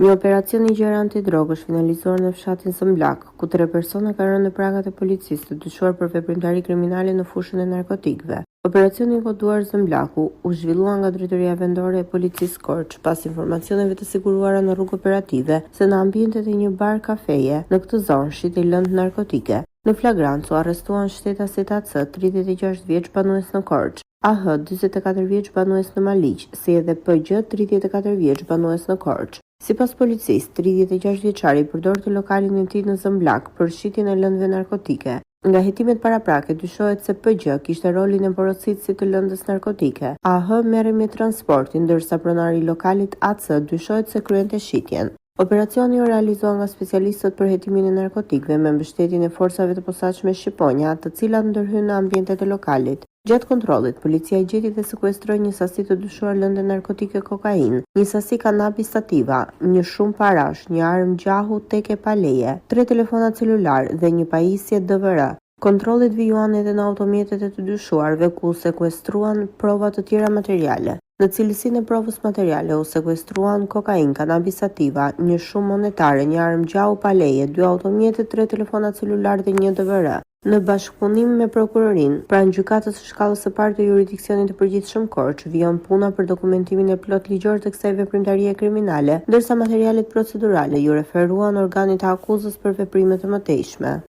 Një operacion i gjerë antidrogë është finalizuar në fshatin Zëmblak, ku 3 persona kanë rënë në pragat e policisë të dyshuar për veprimtari kriminale në fushën e narkotikëve. Operacioni i koduar Zëmblaku u zhvillua nga Drejtoria Vendore e Policisë Korç pas informacioneve të siguruara në rrugë operative se në ambientet e një bar kafeje në këtë zonë shitej lëndë narkotike. Në flagrancë u arrestuan Shteta Setac, 36 vjeç banues në Korç, AH 44 vjeç banues në Maliq, si edhe PG 34 vjeç banues në Korç. Sipas policisë, 36 vjeçari përdorti lokalin e tij në Zëmblak për shitjen e lëndëve narkotike. Nga hetimet paraprake dyshohet se PG kishte rolin e porositësit të lëndës narkotike. AH merrej me transportin, ndërsa pronari i lokalit AC dyshohet se kryente shitjen. Operacioni u realizua nga specialistët për hetimin e narkotikëve me mbështetjen e forcave të posaçme shqiponja, të cilat ndërhyn në ambientet e lokalit. Gjatë kontrollit, policia i gjeti dhe sekuestroi një sasi të dyshuar lëndë narkotike kokainë, një sasi kanabis sativa, një shumë parash, një armë gjahu teke paleje, 3 telefona celular dhe një pajisje DVR. Kontrollit vijuan edhe në automjetet e të dyshuarve ku sekuestruan prova të tjera materiale. Në cilësinë e provës materiale u sekuestruan kokainë, kanabis sativa, një shumë monetare, një armë gjahu paleje, 2 automjete, 3 telefona celular dhe një DVR. Në bashkëpunim me prokurorin, pranë gjykatës së shkallës së parë të jurisdiksionit të përgjithshëm Korç, vijon puna për dokumentimin e plot ligjor të kësaj veprimtarie kriminale, ndërsa materialet procedurale ju referuan organit të akuzës për veprime të mëtejshme.